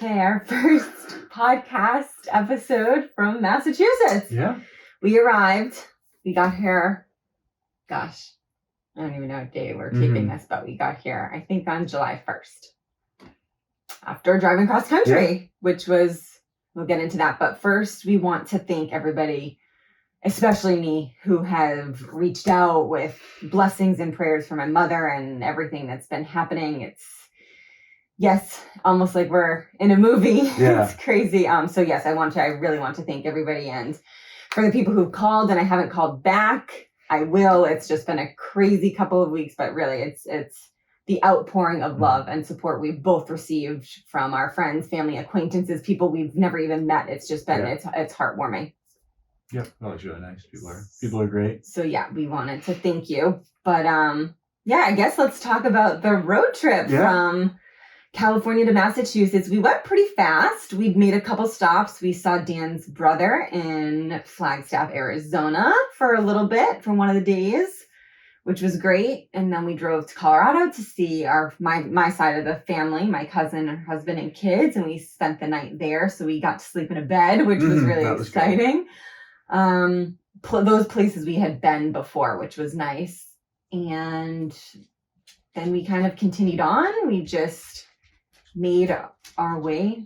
Okay, our first podcast episode from Massachusetts. Yeah. We arrived. We got here. Gosh, I don't even know what day we're taping this, but we got here, I think, on July 1st. After driving cross country, which was, we'll get into that. But first, we want to thank everybody, especially me, who have reached out with blessings and prayers for my mother and everything that's been happening. It's, yes, almost like we're in a movie. Yeah. It's crazy. So yes, I really want to thank everybody. And for the people who've called and I haven't called back, I will. It's just been a crazy couple of weeks, but really it's the outpouring of love and support we've both received from our friends, family, acquaintances, people we've never even met. It's just been, it's heartwarming. Yeah. Oh, it's really nice. People are great. So yeah, we wanted to thank you. But yeah, I guess let's talk about the road trip from California to Massachusetts. We went pretty fast. We'd made a couple stops. We saw Dan's brother in Flagstaff, Arizona for a little bit for one of the days, which was great. And then we drove to Colorado to see my side of the family, my cousin, her husband, and kids. And we spent the night there. So we got to sleep in a bed, which was really exciting. Those places we had been before, which was nice. And then we kind of continued on. We just made our way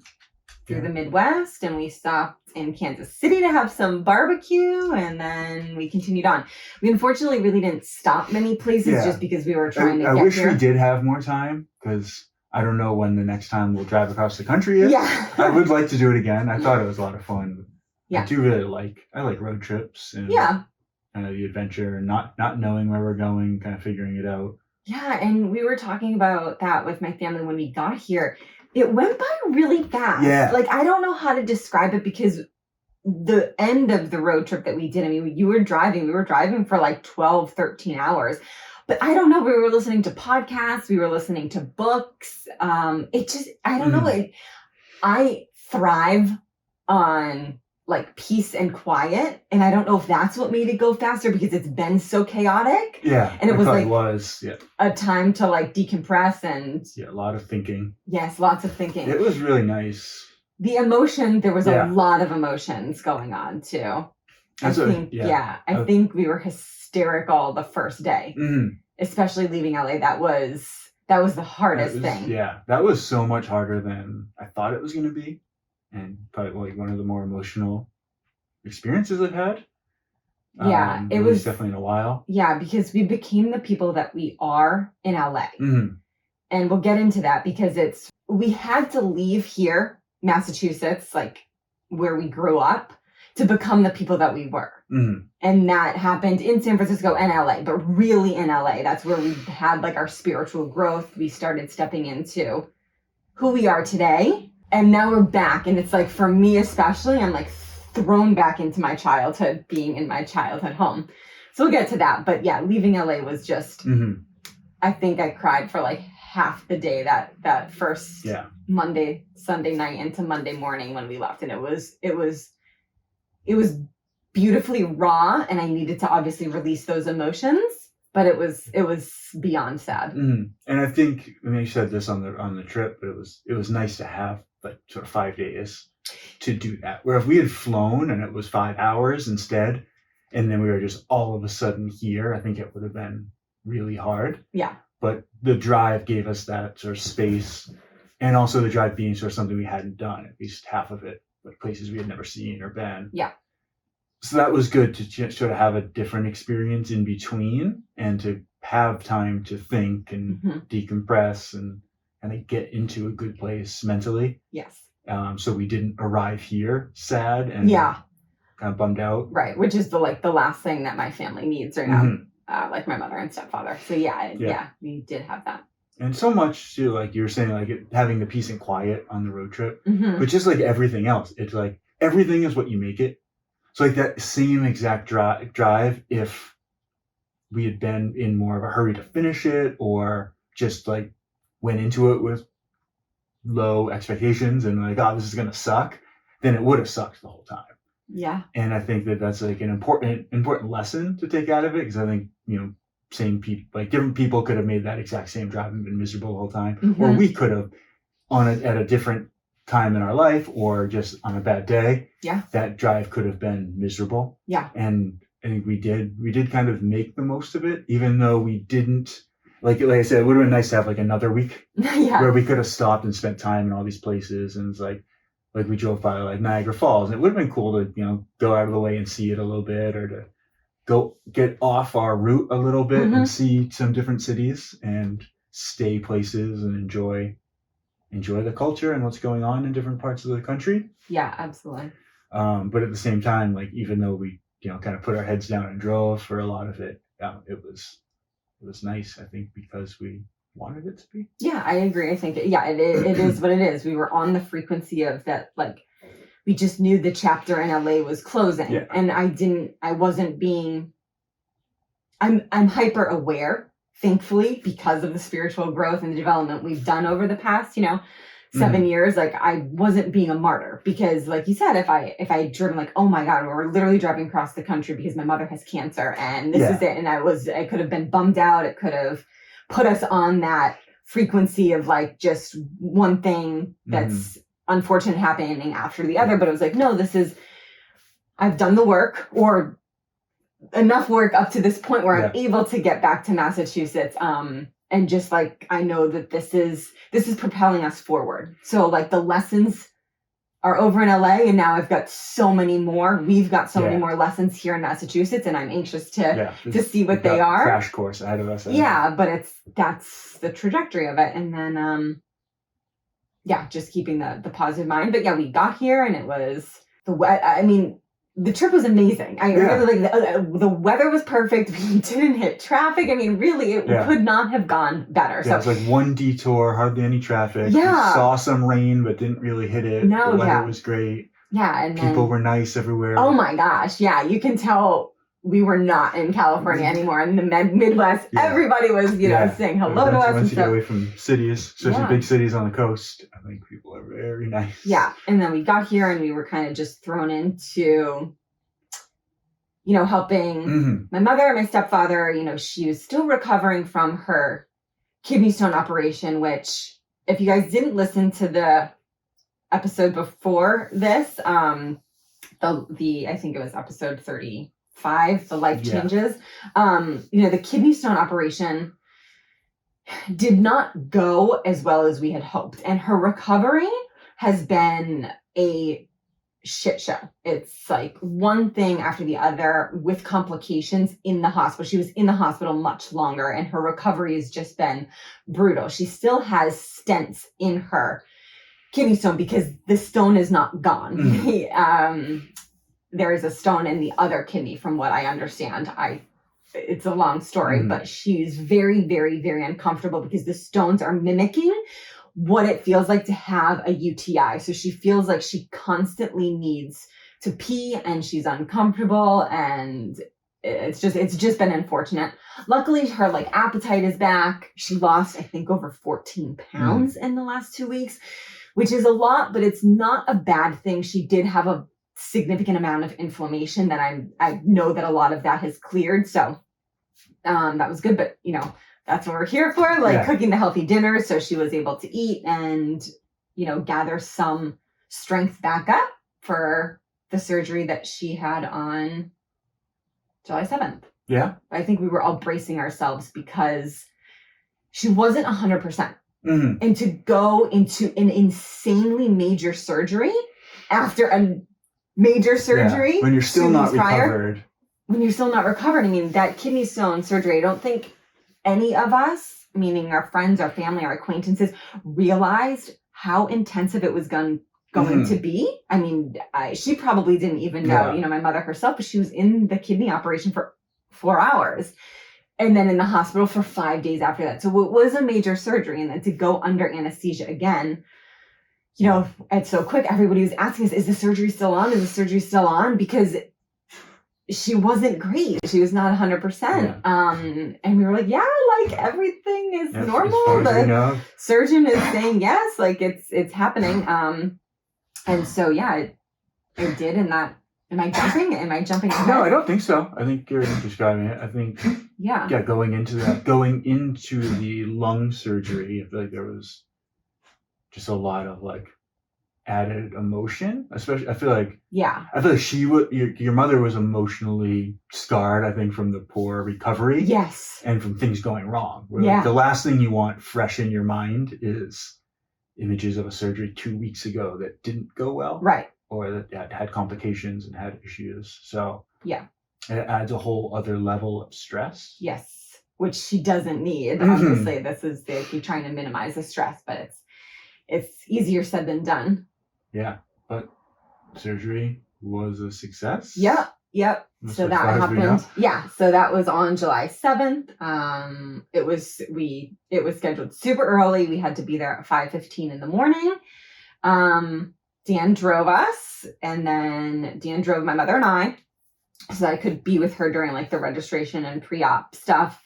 through the Midwest, and we stopped in Kansas City to have some barbecue, and then we continued on. We unfortunately really didn't stop many places just because we were trying to get I wish here. we did have more time, because I don't know when the next time we'll drive across the country is. Yeah. I would like to do it again. I thought it was a lot of fun. Yeah. I like road trips and kind of the adventure and not knowing where we're going, kind of figuring it out. Yeah, and we were talking about that with my family when we got here. It went by really fast. Yeah. Like, I don't know how to describe it, because the end of the road trip that we did, I mean, we were driving for like 12, 13 hours. But I don't know, we were listening to podcasts, we were listening to books. I don't know. I thrive on like peace and quiet, and I don't know if that's what made it go faster, because it's been so chaotic. Yeah, and it was like a time to like decompress and a lot of thinking. Yes, lots of thinking. It was really nice. The emotion, there was a lot of emotions going on too. I think we were hysterical the first day, especially leaving LA. That was the hardest thing. Yeah, that was so much harder than I thought it was going to be. And probably like one of the more emotional experiences I've had. Yeah, it was definitely in a while. Yeah, because we became the people that we are in LA. And we'll get into that, because we had to leave here, Massachusetts, like where we grew up, to become the people that we were. And that happened in San Francisco and LA, but really in LA. That's where we had like our spiritual growth. We started stepping into who we are today. And now we're back, and it's like, for me especially, I'm like thrown back into my childhood, being in my childhood home. So we'll get to that. But yeah, leaving LA was just, I think I cried for like half the day that first Sunday night into Monday morning when we left. And it was beautifully raw, and I needed to obviously release those emotions. But it was beyond sad. And I think, you said this on the trip, but it was nice to have like sort of 5 days to do that. Where if we had flown and it was 5 hours instead, and then we were just all of a sudden here, I think it would have been really hard. Yeah. But the drive gave us that sort of space, and also the drive being sort of something we hadn't done, at least half of it, like places we had never seen or been. Yeah. So that was good to sort of have a different experience in between, and to have time to think and decompress and kind of get into a good place mentally. Yes. So we didn't arrive here sad and kind of bummed out. Right, which is the last thing that my family needs right now, like my mother and stepfather. So yeah, we did have that. And so much too, like you were saying, like having the peace and quiet on the road trip, but just like everything else, it's like everything is what you make it. So like that same exact drive, if we had been in more of a hurry to finish it, or just like went into it with low expectations and like, oh, this is going to suck, then it would have sucked the whole time. Yeah. And I think that's like an important lesson to take out of it, because I think, same people, like different people could have made that exact same drive and been miserable the whole time, or we could have at a different time in our life or just on a bad day, Yeah. that drive could have been miserable. Yeah. And I think we did kind of make the most of it, even though we didn't, like I said, it would have been nice to have like another week where we could have stopped and spent time in all these places. And it's like we drove by like Niagara Falls, and it would have been cool to, go out of the way and see it a little bit, or to go get off our route a little bit and see some different cities and stay places and enjoy the culture and what's going on in different parts of the country. Yeah, absolutely. But at the same time, like, even though we, kind of put our heads down and drove for a lot of it, it was nice, I think, because we wanted it to be. Yeah, I agree. I think, it is what it is. We were on the frequency of that, like, we just knew the chapter in LA was closing. Yeah. And I'm hyper aware, thankfully, because of the spiritual growth and the development we've done over the past, 7 years. Like, I wasn't being a martyr, because, like you said, if I had driven, like, oh my God, we're literally driving across the country because my mother has cancer and this is it. And I could have been bummed out. It could have put us on that frequency of like just one thing that's unfortunate happening after the other. But it was like, no, I've done the work, or enough work up to this point where I'm able to get back to Massachusetts. And just like, I know that this is propelling us forward. So like, the lessons are over in LA, and now I've got so many more. We've got so many more lessons here in Massachusetts, and I'm anxious to see what they are. Crash course ahead of us. Yeah, but that's the trajectory of it. And then, just keeping the positive mind. But yeah, we got here, and it was the trip was amazing. I really like the weather was perfect. We didn't hit traffic. I mean, really, it could not have gone better. Yeah, so it was like one detour, hardly any traffic. Yeah. We saw some rain, but didn't really hit it. No, the weather was great. Yeah, and people were nice everywhere. Oh my gosh, yeah, you can tell we were not in California anymore. In the Midwest, everybody was, saying hello to us. Once you get away from cities, especially big cities on the coast, I think people are very nice. Yeah, and then we got here, and we were kind of just thrown into, helping my mother and my stepfather. She was still recovering from her kidney stone operation, which, if you guys didn't listen to the episode before this, I think it was episode 35, the life changes. The kidney stone operation did not go as well as we had hoped, and her recovery has been a shit show. It's like one thing after the other, with complications in the hospital. She was in the hospital much longer, and her recovery has just been brutal. She still has stents in her kidney stone because the stone is not gone. There is a stone in the other kidney, from what I understand. It's a long story, but she's very, very, very uncomfortable because the stones are mimicking what it feels like to have a UTI. So she feels like she constantly needs to pee, and she's uncomfortable, and it's just been unfortunate. Luckily, her like appetite is back. She lost, I think, over 14 pounds in the last 2 weeks, which is a lot, but it's not a bad thing. She did have a significant amount of inflammation that I know that a lot of that has cleared. So that was good, but that's what we're here for, cooking the healthy dinner. So she was able to eat and, gather some strength back up for the surgery that she had on July 7th. Yeah. I think we were all bracing ourselves because she wasn't 100%. And to go into an insanely major surgery after a major surgery, when you're still not recovered. When you're still not recovered. I mean, that kidney stone surgery, I don't think any of us, meaning our friends, our family, our acquaintances, realized how intensive it was going to be. I mean, she probably didn't even know, my mother herself, but she was in the kidney operation for 4 hours, and then in the hospital for 5 days after that. So it was a major surgery, and then to go under anesthesia again, it's so quick. Everybody was asking us, is the surgery still on? Is the surgery still on? Because she wasn't great. She was not 100%. And we were like, everything is normal. The surgeon is saying yes, it's happening. And so, it did. And that, am I jumping ahead? No, I don't think so. I think you're describing it. I think, going into the lung surgery, I feel like there was just a lot of added emotion, especially I feel like your mother was emotionally scarred, I think, from the poor recovery. Yes. And from things going wrong. Like, the last thing you want fresh in your mind is images of a surgery 2 weeks ago that didn't go well. Right. Or that had complications and had issues. So yeah, it adds a whole other level of stress. Yes. Which she doesn't need. Obviously, this is you're trying to minimize the stress, but it's easier said than done. Yeah, but surgery was a success. Yep. So that happened. Yeah. So that was on July 7th. It was scheduled super early. We had to be there at 5:15 in the morning. Dan drove us, and then Dan drove my mother and I, so that I could be with her during like the registration and pre-op stuff.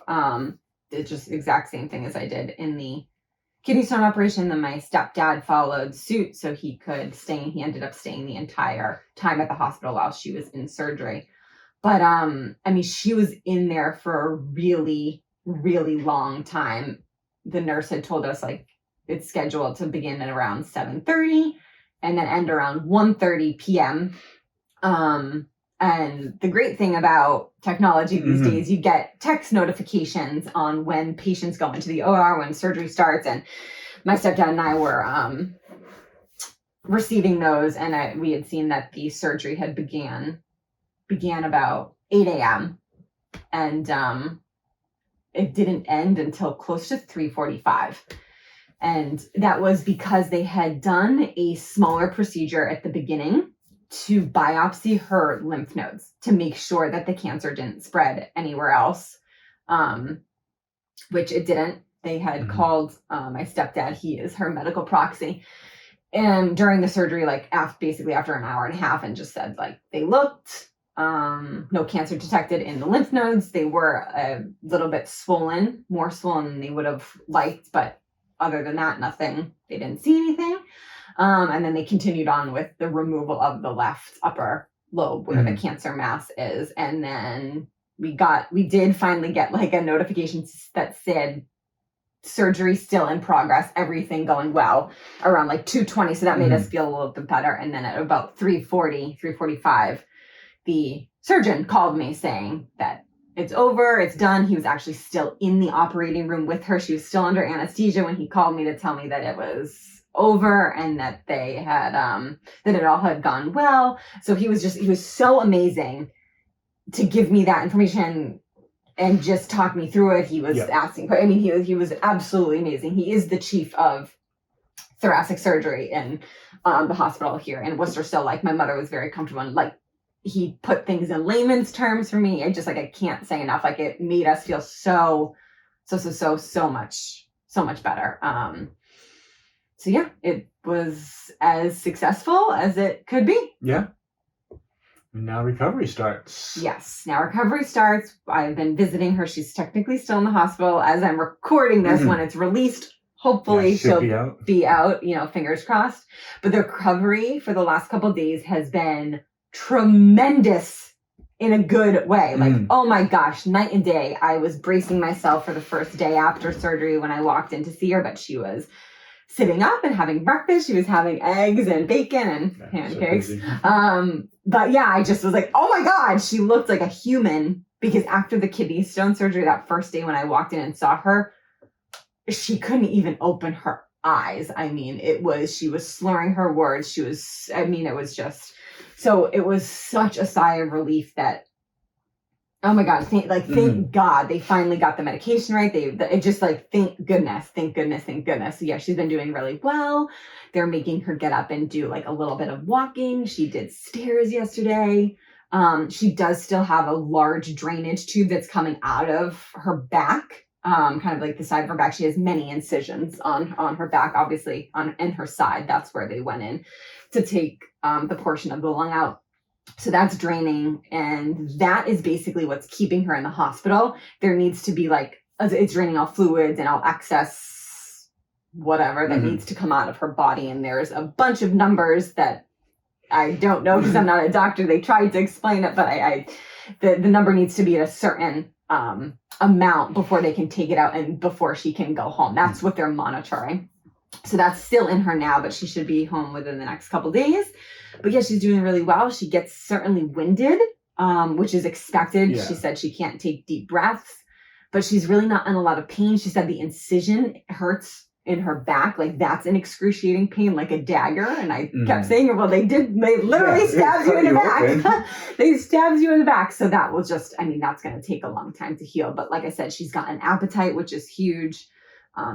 It's just the exact same thing as I did in the kidney stone operation. Then my stepdad followed suit, so he could stay. He ended up staying the entire time at the hospital while she was in surgery. But I mean, she was in there for a really, really long time. The nurse had told us like it's scheduled to begin at around 7:30 and then end around 1:30 p.m. And the great thing about technology these days, you get text notifications on when patients go into the OR, when surgery starts. And my stepdad and I were receiving those, and we had seen that the surgery had began about 8 a.m. and it didn't end until close to 3:45. And that was because they had done a smaller procedure at the beginning to biopsy her lymph nodes to make sure that the cancer didn't spread anywhere else, which it didn't. They had called my stepdad, he is her medical proxy, and during the surgery, like basically after an hour and a half, and just said like they looked, no cancer detected in the lymph nodes. They were a little bit swollen, more swollen than they would have liked, but other than that, nothing. They didn't see anything. And then they continued on with the removal of the left upper lobe where the cancer mass is. And then we did finally get like a notification that said surgery still in progress, everything going well, around like 2:20. So that made us feel a little bit better. And then at about 3:45, the surgeon called me saying that it's over, it's done. He was actually still in the operating room with her. She was still under anesthesia when he called me to tell me that it was over and that they had that it all had gone well. So he was so amazing to give me that information and just talk me through it. He was asking, I mean, he was absolutely amazing. He is the chief of thoracic surgery in the hospital here in Worcester. So like my mother was very comfortable, and like he put things in layman's terms for me. I can't say enough. Like it made us feel so much better. So yeah, it was as successful as it could be. Yeah. And now recovery starts. Yes, now recovery starts. I've been visiting her. She's technically still in the hospital as I'm recording this. When it's released, hopefully she'll be out, fingers crossed. But the recovery for the last couple of days has been tremendous in a good way. Like, oh my gosh, night and day. I was bracing myself for the first day after surgery when I walked in to see her, but she was sitting up and having breakfast. She was having eggs and bacon and pancakes. But yeah, I just was like, oh my God, she looked like a human, because after the kidney stone surgery, that first day when I walked in and saw her, she couldn't even open her eyes. I mean, she was slurring her words. It was such a sigh of relief that, oh my God, thank God they finally got the medication right. Thank goodness. So yeah, she's been doing really well. They're making her get up and do like a little bit of walking. She did stairs yesterday. She does still have a large drainage tube that's coming out of her back, kind of like the side of her back. She has many incisions on her back, obviously in her side. That's where they went in to take the portion of the lung out. So that's draining, and that is basically what's keeping her in the hospital. There needs to be it's draining all fluids and all excess whatever that needs to come out of her body. And there's a bunch of numbers that I don't know because I'm not a doctor. They tried to explain it, but the number needs to be at a certain amount before they can take it out and before she can go home. That's what they're monitoring. So that's still in her now, but she should be home within the next couple days. But yeah, she's doing really well. She gets certainly winded, which is expected. Yeah. She said she can't take deep breaths, but she's really not in a lot of pain. She said the incision hurts in her back. Like that's an excruciating pain, like a dagger. And I kept saying, well, they literally stabbed you in the back. They stabbed you in the back. So that will just, I mean, that's going to take a long time to heal. But like I said, she's got an appetite, which is huge.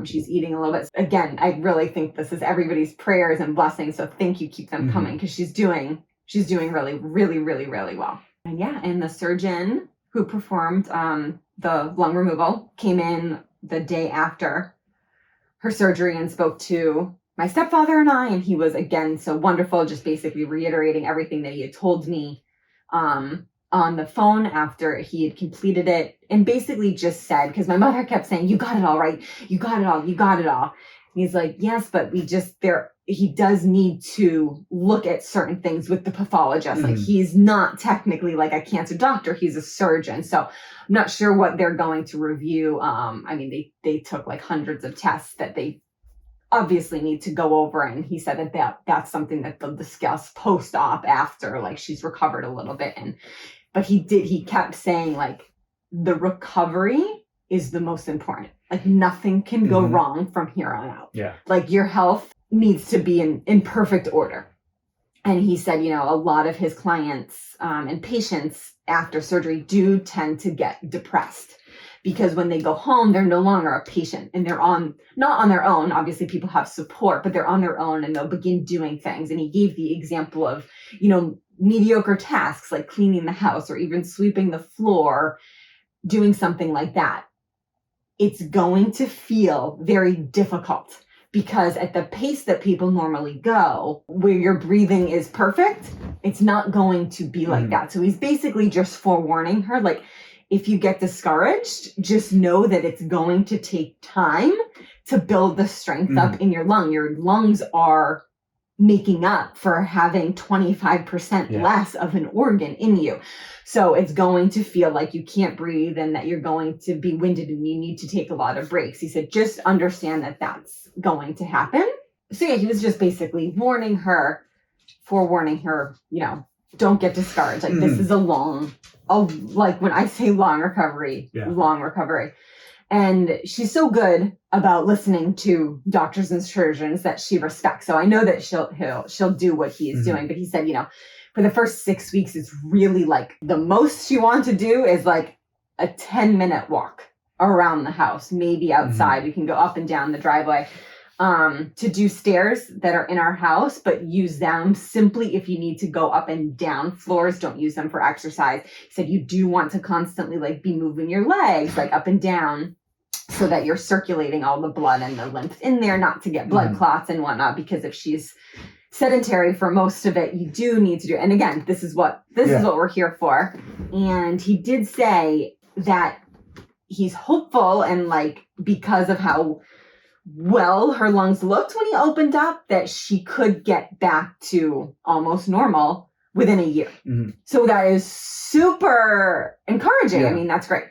She's eating a little bit. Again, I really think this is everybody's prayers and blessings. So thank you. Keep them coming because she's doing really, really, really, really well. And yeah, and the surgeon who performed the lung removal came in the day after her surgery and spoke to my stepfather and I. And he was, again, so wonderful, just basically reiterating everything that he had told me on the phone after he had completed it, and basically just said, because my mother kept saying, you got it all right. You got it all. You got it all. And he's like, yes, but he does need to look at certain things with the pathologist. Like he's not technically like a cancer doctor. He's a surgeon. So I'm not sure what they're going to review. I mean, they took like hundreds of tests that they obviously need to go over. And he said that's something that they'll discuss post-op after like she's recovered a little bit. But he kept saying like the recovery is the most important. Like nothing can go wrong from here on out. Yeah. Like your health needs to be in perfect order. And he said, a lot of his clients and patients after surgery do tend to get depressed because when they go home, they're no longer a patient and they're not on their own. Obviously people have support, but they're on their own and they'll begin doing things. And he gave the example of, mediocre tasks like cleaning the house or even sweeping the floor, doing something like that. It's going to feel very difficult because at the pace that people normally go, where your breathing is perfect, it's not going to be like that. So he's basically just forewarning her, like, if you get discouraged, just know that it's going to take time to build the strength up in your lung. Your lungs are making up for having 25% less of an organ in you. So it's going to feel like you can't breathe and that you're going to be winded and you need to take a lot of breaks. He said, just understand that that's going to happen. So yeah, he was just basically forewarning her, don't get discouraged. Like this is like when I say long recovery. And she's so good about listening to doctors and surgeons that she respects. So I know that she'll do what he is doing. But he said, for the first 6 weeks, it's really like the most she wants to do is like a 10-minute walk around the house, maybe outside. We can go up and down the driveway to do stairs that are in our house, but use them simply if you need to go up and down floors. Don't use them for exercise. He said you do want to constantly like be moving your legs like up and down, so that you're circulating all the blood and the lymph in there, not to get blood clots and whatnot, because if she's sedentary for most of it, you do need to do. And again, this is what we're here for. And he did say that he's hopeful and like, because of how well her lungs looked when he opened up, that she could get back to almost normal within a year. So that is super encouraging. I mean, that's great.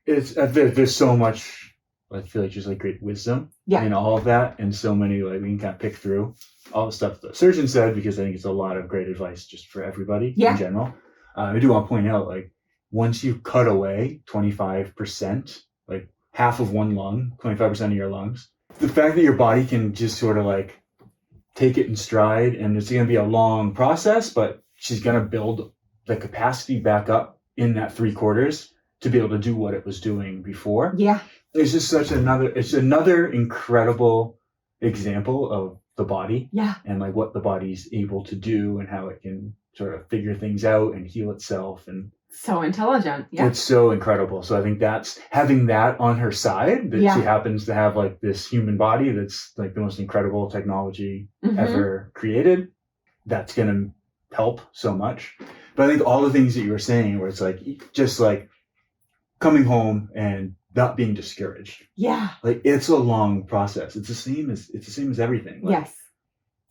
There's so much, I feel like, just like great wisdom in all of that, and so many, like, we can kind of pick through all the stuff the surgeon said, because I think it's a lot of great advice just for everybody in general. I do want to point out, like, once you cut away 25%, like half of one lung, 25% of your lungs, the fact that your body can just sort of like take it in stride, and it's going to be a long process, but she's going to build the capacity back up in that 3/4 to be able to do what it was doing before. Yeah. It's just another incredible example of the body. Yeah. And like what the body's able to do and how it can sort of figure things out and heal itself. And so intelligent. Yeah. It's so incredible. So I think that's having that on her side, that she happens to have like this human body that's like the most incredible technology ever created. That's going to help so much. But I think all the things that you were saying, where it's like, just like coming home and not being discouraged. Yeah. Like it's a long process. It's the same as everything. Like, yes.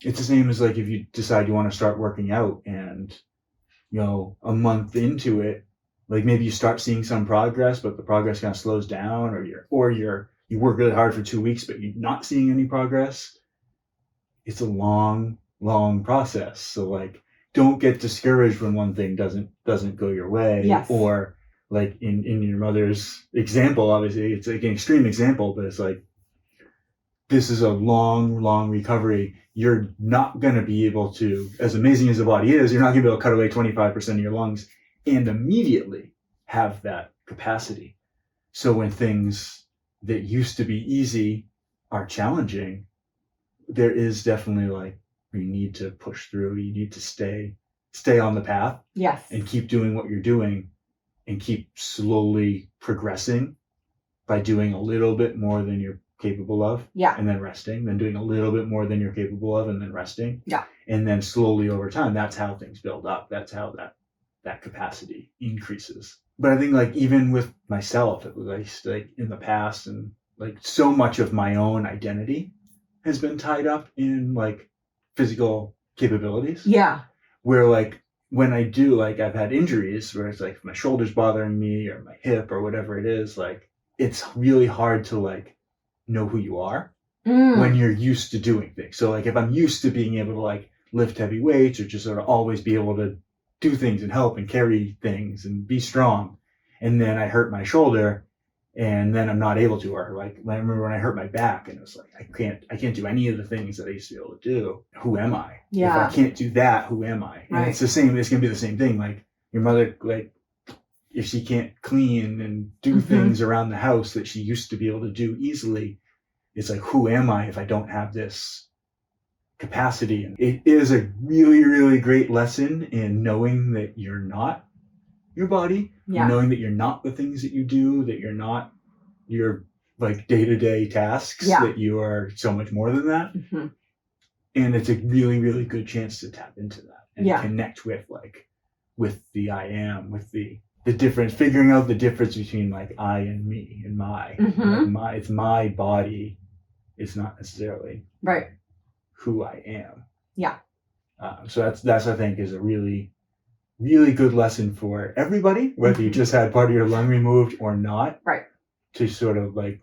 It's the same as like if you decide you want to start working out and, a month into it, like maybe you start seeing some progress, but the progress kind of slows down, or you work really hard for 2 weeks, but you're not seeing any progress. it's a long, long process. So like, don't get discouraged when one thing doesn't go your way. Yes. Or like in your mother's example, obviously it's like an extreme example, but it's like, this is a long, long recovery. You're not going to be able to, as amazing as the body is, you're not going to be able to cut away 25% of your lungs and immediately have that capacity. So when things that used to be easy are challenging, there is definitely like, you need to push through. You need to stay on the path. Yes. And keep doing what you're doing and keep slowly progressing by doing a little bit more than you're capable of. Yeah. And then resting, then doing a little bit more than you're capable of and then resting. Yeah. And then slowly over time, that's how things build up. That's how that capacity increases. But I think like even with myself, at least like in the past, and like so much of my own identity has been tied up in like physical capabilities. Yeah. Where like when I do, like I've had injuries where it's like if my shoulder's bothering me or my hip or whatever it is, like it's really hard to like know who you are when you're used to doing things. So like if I'm used to being able to like lift heavy weights or just sort of always be able to do things and help and carry things and be strong, and then I hurt my shoulder and then I'm not able to, or like I remember when I hurt my back and it was like I can't do any of the things that I used to be able to do. Who am I? Yeah. If I can't do that, who am I? And Right. it's gonna be the same thing. Like your mother, like if she can't clean and do things around the house that she used to be able to do easily, it's like, who am I if I don't have this capacity? And it is a really, really great lesson in knowing that you're not your body, knowing that you're not the things that you do, that you're not your like day-to-day tasks, that you are so much more than that. And it's a really, really good chance to tap into that and connect with the I am, with the difference, figuring out the difference between like I and me and my. Like it's my body. It's not necessarily right who I am. Yeah. So that's I think is a really, really good lesson for everybody, whether you just had part of your lung removed or not. Right. To sort of like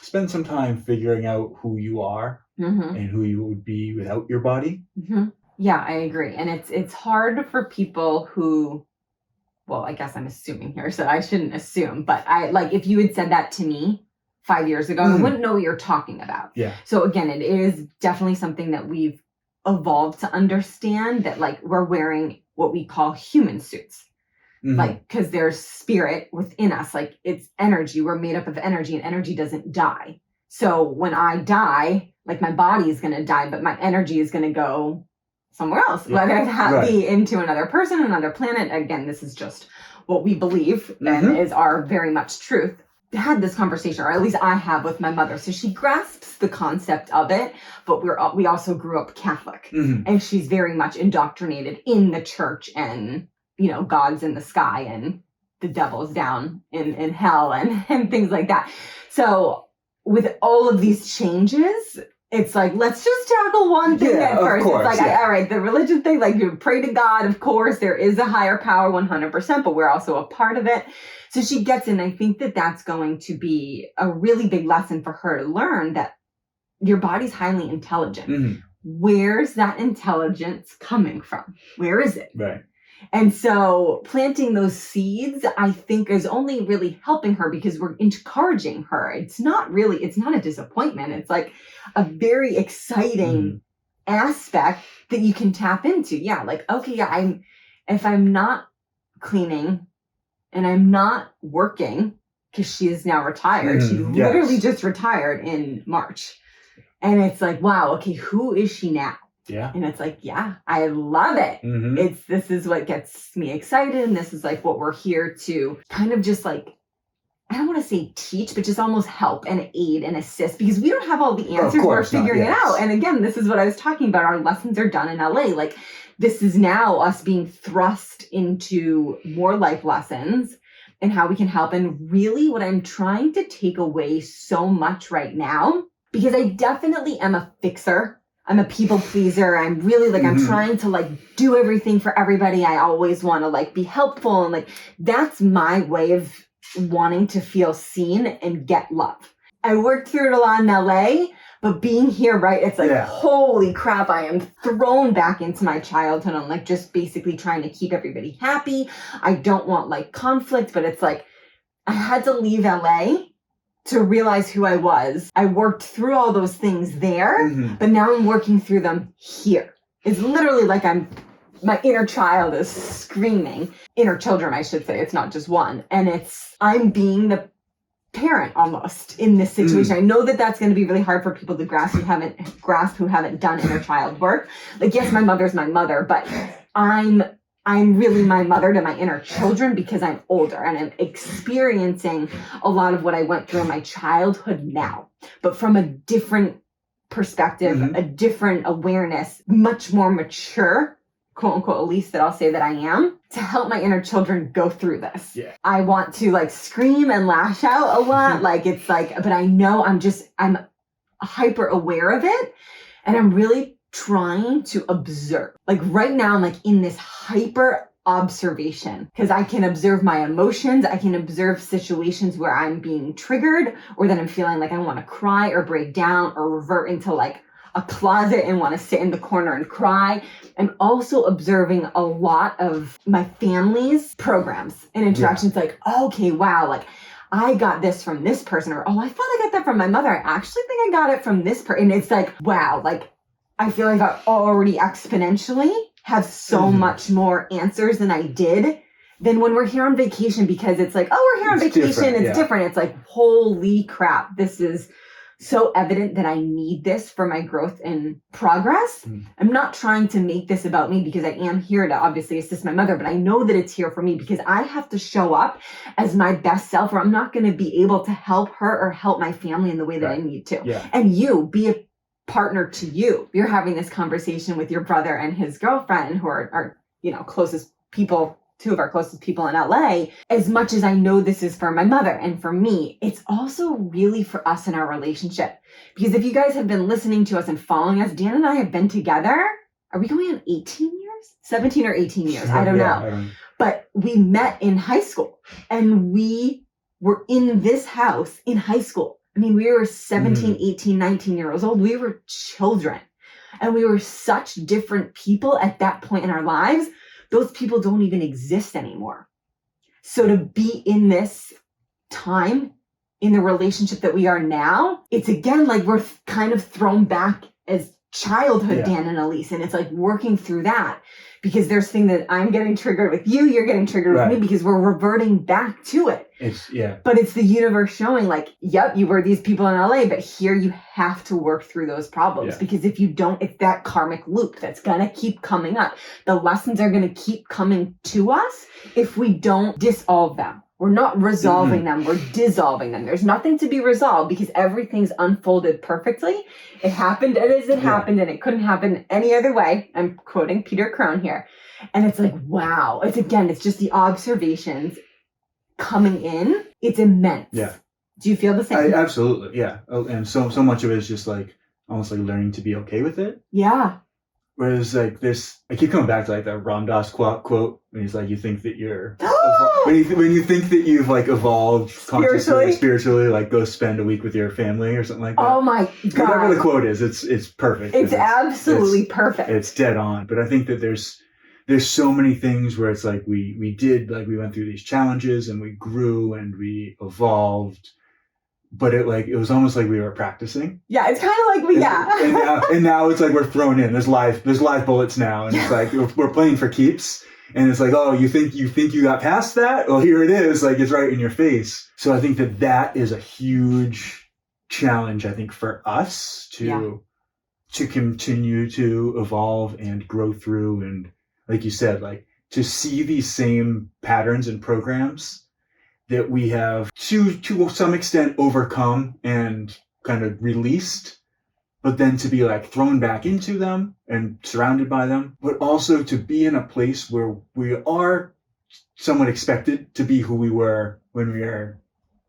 spend some time figuring out who you are and who you would be without your body. Yeah, I agree. And it's hard for people who, well, I guess I'm assuming here, so I shouldn't assume, but I like if you had said that to me 5 years ago, I wouldn't know what you're talking about. Yeah. So again, it is definitely something that we've evolved to understand, that like we're wearing what we call human suits. Like, because there's spirit within us, like it's energy. We're made up of energy, and energy doesn't die. So when I die, like my body is going to die, but my energy is going to go somewhere else, whether that be into another person, another planet. Again, this is just what we believe and is our very much truth. I had this conversation, or at least I have, with my mother. So she grasps the concept of it, but we also grew up Catholic, and she's very much indoctrinated in the church, and you know, God's in the sky and the devil's down in hell and things like that. So with all of these changes, it's like, let's just tackle one thing at first. Course, it's like, all right, the religion thing, like you pray to God, of course, there is a higher power 100%, but we're also a part of it. So she gets in. I think that that's going to be a really big lesson for her to learn, that your body's highly intelligent. Where's that intelligence coming from? Where is it? Right. And so planting those seeds, I think, is only really helping her, because we're encouraging her. It's not a disappointment. It's like a very exciting aspect that you can tap into. Yeah. Like, okay, yeah, if I'm not cleaning and I'm not working, because she is now retired. She literally just retired in March. And it's like, wow, okay, who is she now? Yeah. And it's like, yeah, I love it. This is what gets me excited. And this is like what we're here to kind of just like, I don't want to say teach, but just almost help and aid and assist, because we don't have all the answers. We're figuring it out. And again, this is what I was talking about. Our lessons are done in LA. Like, this is now us being thrust into more life lessons and how we can help. And really what I'm trying to take away so much right now, because I definitely am a fixer. I'm a people pleaser. I'm really like, I'm trying to like do everything for everybody. I always want to like be helpful. And like, that's my way of wanting to feel seen and get love. I worked through it a lot in LA, but being here, right, it's like, holy crap, I am thrown back into my childhood. I'm like just basically trying to keep everybody happy. I don't want like conflict, but it's like I had to leave LA to realize who I was. I worked through all those things there, but now I'm working through them here. It's literally like my inner child is screaming. Inner children, I should say. It's not just one. And I'm being the parent almost in this situation. I know that that's going to be really hard for people to grasp who haven't done inner child work. Like, yes, my mother's my mother, but I'm really my mother to my inner children because I'm older and I'm experiencing a lot of what I went through in my childhood now, but from a different perspective, a different awareness, much more mature, quote unquote, Elise that I'll say that I am, to help my inner children go through this. Yeah. I want to like scream and lash out a lot. Like it's like, but I know I'm hyper aware of it. And I'm really trying to observe. Like right now, I'm like in this hyper observation because I can observe my emotions. I can observe situations where I'm being triggered or that I'm feeling like I want to cry or break down or revert into like a closet and want to sit in the corner and cry. I'm also observing a lot of my family's programs and interactions. Like, okay, wow, like I got this from this person, or, oh, I thought I got that from my mother. I actually think I got it from this person. And it's like, wow, like I feel like I already exponentially have so much more answers than I did than when we're here on vacation, because it's like, oh, we're here on vacation. It's different. It's like, holy crap, this is so evident that I need this for my growth and progress. I'm not trying to make this about me because I am here to obviously assist my mother, but I know that it's here for me because I have to show up as my best self or I'm not going to be able to help her or help my family in the way that I need to. Yeah. And you be a partner to you. You're having this conversation with your brother and his girlfriend who are closest people, two of our closest people in LA. As much as I know this is for my mother and for me, it's also really for us in our relationship. Because if you guys have been listening to us and following us, Dan and I have been together. Are we going on 18 years? 17 or 18 years? I don't know. But we met in high school and we were in this house in high school. I mean, we were 17, 18, 19 years old. We were children and we were such different people at that point in our lives. Those people don't even exist anymore. So to be in this time, in the relationship that we are now, it's again, like we're kind of thrown back as childhood Dan and Elise. And it's like working through that because there's things that I'm getting triggered with you, you're getting triggered with me because we're reverting back to it. But it's the universe showing like, yep, you were these people in LA, but here you have to work through those problems because if you don't, it's that karmic loop that's going to keep coming up. The lessons are going to keep coming to us if we don't dissolve them. We're not resolving them, we're dissolving them. There's nothing to be resolved because everything's unfolded perfectly. It happened as it happened and it couldn't happen any other way. I'm quoting Peter Crone here. And it's like, wow. It's just the observations coming in. It's immense. Yeah. Do you feel the same? Absolutely. Yeah. And so much of it is just like almost like learning to be okay with it. Yeah. Whereas like this, I keep coming back to like that Ram Dass quote when he's like, you think that you're, when you think that you've like evolved consciously, spiritually, like go spend a week with your family or something like that. Oh my God. Whatever the quote is, it's perfect. It's absolutely perfect. It's dead on. But I think that there's so many things where it's like we went through these challenges and we grew and we evolved. But it was almost like we were practicing. Yeah, it's kind of like and now it's like we're thrown in. There's live bullets now, and it's like we're playing for keeps. And it's like, oh, you think you got past that? Well, here it is. Like it's right in your face. So I think that is a huge challenge. I think for us to continue to evolve and grow through, and like you said, like to see these same patterns and programs that we have to some extent overcome and kind of released, but then to be like thrown back into them and surrounded by them, but also to be in a place where we are somewhat expected to be who we were when we were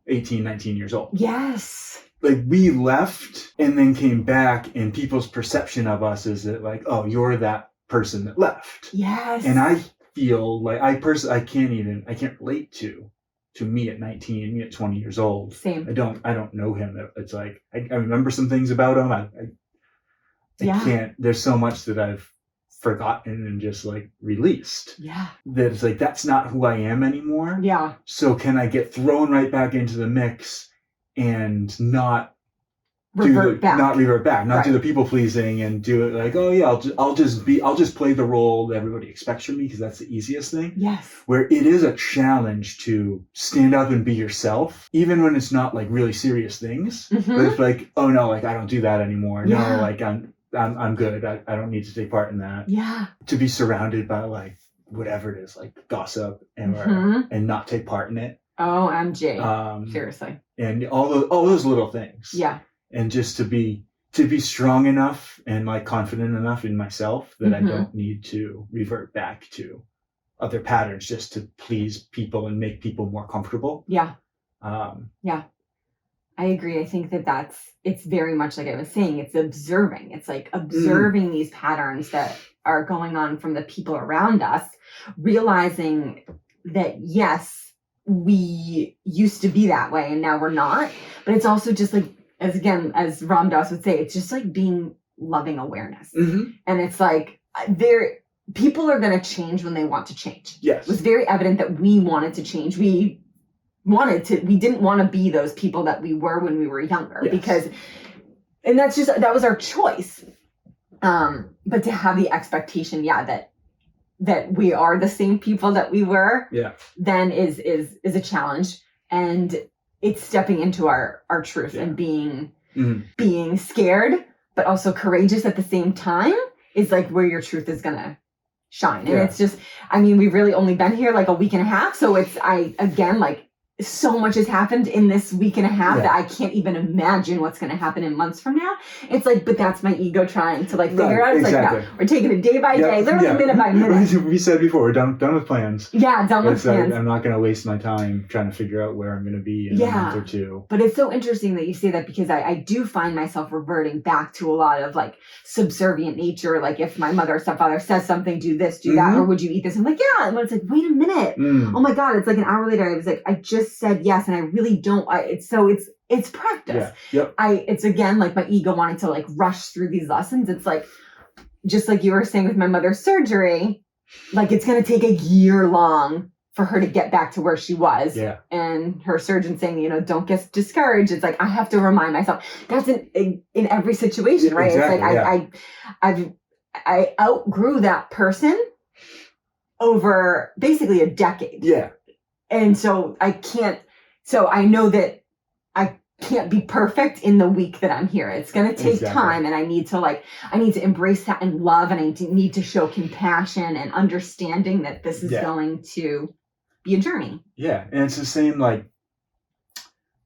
18, 19 years old. Yes. Like we left and then came back and people's perception of us is that like, oh, you're that person that left. Yes. And I feel like I can't relate to to me at 19, me at 20 years old. Same. I don't know him. It's like, I remember some things about him. I can't, there's so much that I've forgotten and just like released. Yeah. That it's like, that's not who I am anymore. Yeah. So can I get thrown right back into the mix and not revert back, not do the people pleasing and do it like, oh yeah, I'll just play the role that everybody expects from me because that's the easiest thing. Yes. Where it is a challenge to stand up and be yourself, even when it's not like really serious things. Mm-hmm. But it's like, oh no, like I don't do that anymore. Yeah. No, like I'm good. I don't need to take part in that. Yeah. To be surrounded by like whatever it is, like gossip and not take part in it. OMG. Seriously. And all those little things. Yeah. And just to be strong enough and like confident enough in myself that I don't need to revert back to other patterns just to please people and make people more comfortable. Yeah. Yeah. I agree. I think it's very much like I was saying, it's observing. It's like observing these patterns that are going on from the people around us, realizing that yes, we used to be that way and now we're not. But it's also just like, as Ram Dass would say, it's just like being loving awareness. Mm-hmm. And it's like people are going to change when they want to change. Yes. It was very evident that we wanted to change. We didn't want to be those people that we were when we were younger and that was our choice. But to have the expectation, that we are the same people that we were, then is a challenge. And it's stepping into our truth and being scared, but also courageous at the same time is like where your truth is going to shine. And it's just, I mean, we've really only been here like a week and a half. So so much has happened in this week and a half that I can't even imagine what's going to happen in months from now. It's like, but that's my ego trying to like figure out. It's like, no, we're taking it day by day, literally minute by minute. We said before, we're done with plans. Yeah, done with plans. I'm not going to waste my time trying to figure out where I'm going to be in a month or two. But it's so interesting that you say that because I do find myself reverting back to a lot of like subservient nature. Like if my mother or stepfather says something, do this, do that, or would you eat this? I'm like, yeah. And it's like, wait a minute. Oh my God. It's like an hour later. I was like, I just said yes, and I really don't. It's practice. Yeah. Yep. It's again like my ego wanting to like rush through these lessons. It's like just like you were saying with my mother's surgery, like it's going to take a year long for her to get back to where she was. Yeah. And her surgeon saying, don't get discouraged. It's like I have to remind myself. That's in every situation, right? Exactly, it's like I outgrew that person over basically a decade. Yeah. And so I know that I can't be perfect in the week that I'm here. It's going to take time, and I need to embrace that and love, and I need to show compassion and understanding that this is going to be a journey. Yeah. And it's the same, like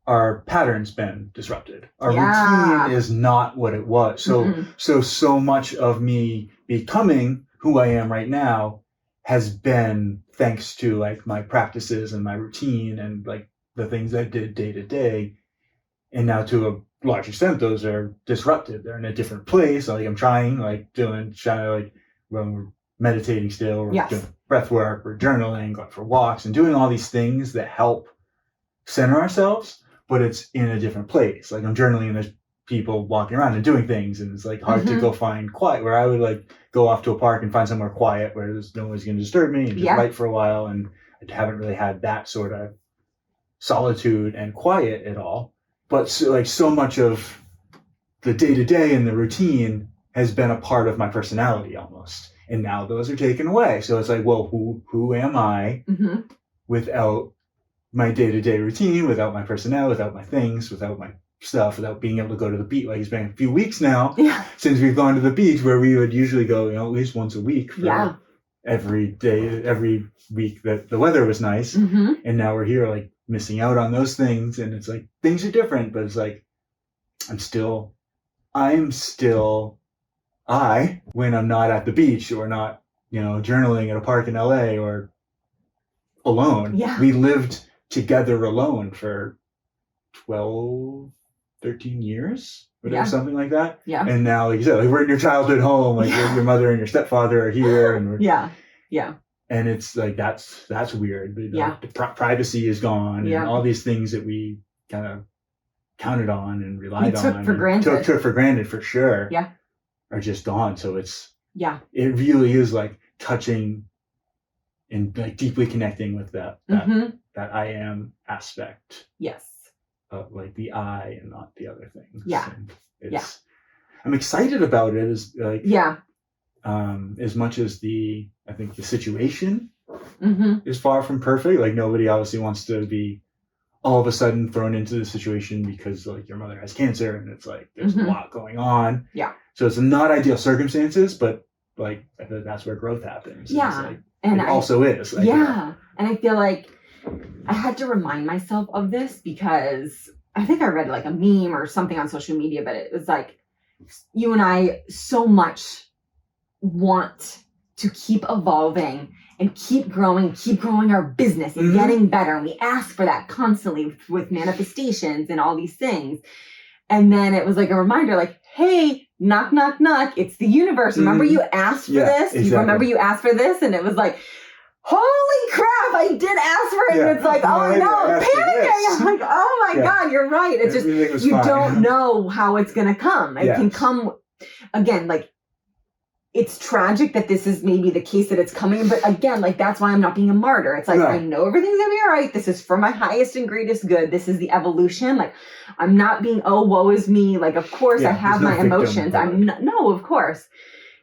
our pattern's been disrupted. Our routine is not what it was. So much of me becoming who I am right now has been thanks to like my practices and my routine and like the things I did day to day. And now to a large extent, those are disrupted. They're in a different place. Like I'm trying to like when we're meditating still, we're doing breath work, we're journaling, going for walks and doing all these things that help center ourselves, but it's in a different place. Like I'm journaling and there's people walking around and doing things, and it's like hard to go find quiet, where I would like go off to a park and find somewhere quiet where there's no one's going to disturb me and just write for a while. And I haven't really had that sort of solitude and quiet at all. But so much of the day to day and the routine has been a part of my personality almost. And now those are taken away. So it's like, well, who am I without my day to day routine, without my personnel, without my things, without my stuff, without being able to go to the beach? Like it's been a few weeks now since we've gone to the beach, where we would usually go, at least once a week for every day, every week that the weather was nice. And now we're here like missing out on those things. And it's like, things are different, but it's like, I'm still I when I'm not at the beach or not, journaling at a park in LA or alone. Yeah. We lived together alone for 12, 13 years, whatever, something like that. Yeah. And now, like you said, like we're in your childhood home, like your mother and your stepfather are here, and we're And it's like, that's weird. Yeah. The privacy is gone, Yeah. and all these things that we kind of counted on and relied on. Took for granted. Took for granted, for sure. Yeah. Are just gone. So it really is like touching and like deeply connecting with that I am aspect. Yes. Of like the I and not the other things. Yeah. And I'm excited about it, as like, as much as I think the situation is far from perfect. Like, nobody obviously wants to be all of a sudden thrown into the situation because like your mother has cancer and it's like there's a lot going on. Yeah. So it's not ideal circumstances, but like I feel like that's where growth happens. Yeah. Like, and it also is. Like, and I feel like I had to remind myself of this because I think I read like a meme or something on social media, but it was like, you and I so much want to keep evolving and keep growing our business and getting better. And we ask for that constantly with manifestations and all these things. And then it was like a reminder, like, hey, knock, knock, knock. It's the universe. Remember you asked for this? Exactly. You remember you asked for this? And it was like, holy crap, I did ask for it. And it's like, oh no, I'm panicking. I'm like, oh my God, you're right. It's just, you don't know how it's going to come. It can come, again, like, it's tragic that this is maybe the case that it's coming. But again, like, that's why I'm not being a martyr. It's like, I know everything's going to be all right. This is for my highest and greatest good. This is the evolution. Like, I'm not being, oh, woe is me. Like, of course I have my emotions. No, of course.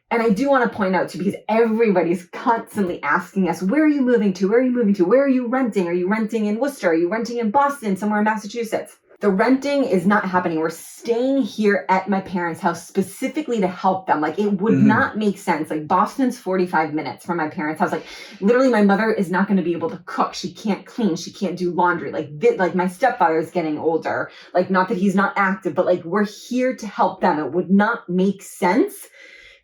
And I do want to point out too, because everybody's constantly asking us, where are you moving to? Where are you moving to? Where are you renting? Are you renting in Worcester? Are you renting in Boston? Somewhere in Massachusetts? The renting is not happening. We're staying here at my parents' house specifically to help them. Like, it would not make sense. Like, Boston's 45 minutes from my parents' house. Like, literally, my mother is not going to be able to cook. She can't clean. She can't do laundry. Like my stepfather is getting older. Like, not that he's not active, but like, we're here to help them. It would not make sense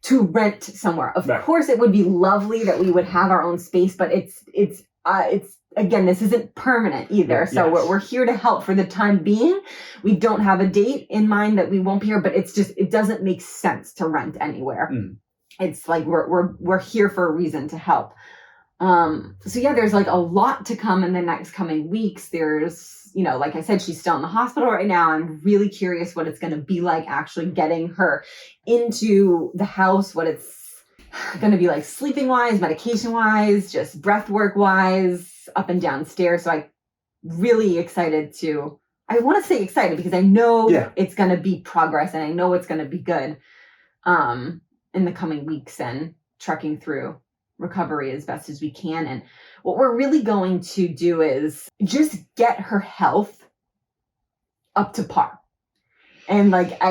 to rent somewhere. Of course, it would be lovely that we would have our own space, but it's again, this isn't permanent either. So we're here to help for the time being. We don't have a date in mind that we won't be here, but it's just, it doesn't make sense to rent anywhere. It's like, we're here for a reason to help. So yeah, there's like a lot to come in the next coming weeks. There's, you know, like I said, she's still in the hospital right now. I'm really curious what it's going to be like actually getting her into the house, what it's going to be like sleeping wise, medication wise, just breath work wise, up and down stairs. So I'm really excited I want to say excited because I know it's going to be progress and I know it's going to be good in the coming weeks and trekking through recovery as best as we can. And what we're really going to do is just get her health up to par. And like,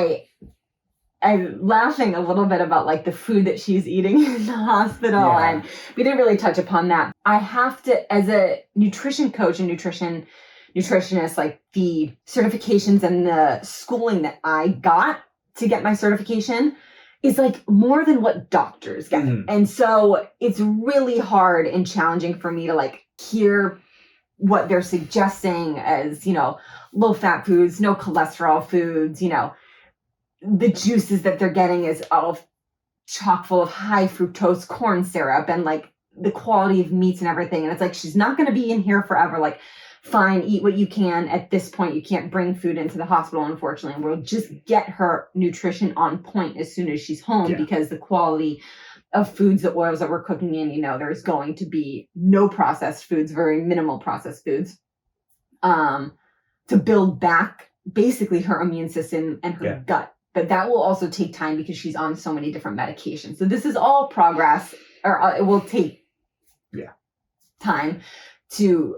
I'm laughing a little bit about like the food that she's eating in the hospital. And we didn't really touch upon that. I have to, as a nutrition coach and nutritionist, like the certifications and the schooling that I got to get my certification is like more than what doctors get. And so it's really hard and challenging for me to like hear what they're suggesting as, you know, low fat foods, no cholesterol foods, you know, the juices that they're getting is all chock full of high fructose corn syrup and like the quality of meats and everything. And it's like, she's not going to be in here forever. Like, fine, eat what you can. At this point, you can't bring food into the hospital, unfortunately. We'll just get her nutrition on point as soon as she's home because the quality of foods, the oils that we're cooking in, you know, there's going to be no processed foods, very minimal processed foods, to build back basically her immune system and her gut. But that will also take time because she's on so many different medications. So this is all progress, or it will take time to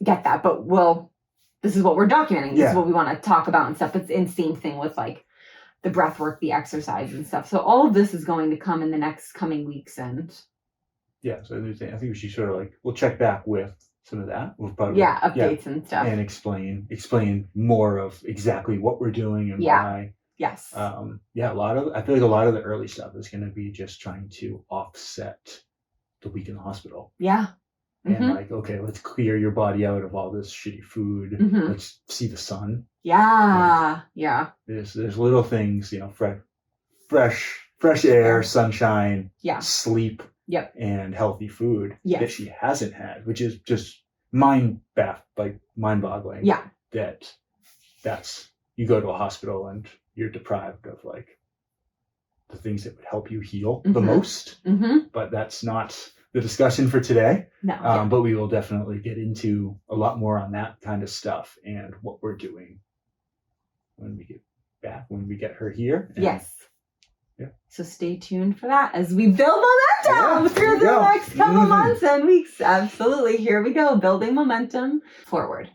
get that. But this is what we're documenting. This is what we want to talk about and stuff. It's the same thing with like the breath work, the exercise and stuff. So all of this is going to come in the next coming weeks. And so I think we should sort of like, we'll check back with some of that. We'll probably updates and stuff, and explain more of exactly what we're doing and why. Yes. I feel like a lot of the early stuff is going to be just trying to offset the week in the hospital. Yeah. And like, okay, let's clear your body out of all this shitty food. Let's see the sun. Yeah. Like, there's little things, you know, fresh air, sunshine, sleep. Yep. and healthy food Yes. that she hasn't had, which is just mind-boggling. Yeah. That's you go to a hospital and you're deprived of like the things that would help you heal the most. But that's not the discussion for today. No. But we will definitely get into a lot more on that kind of stuff and what we're doing when we get back, when we get her here. And, yes. Yeah. So stay tuned for that as we build momentum through the next couple months and weeks. Absolutely. Here we go. Building momentum forward.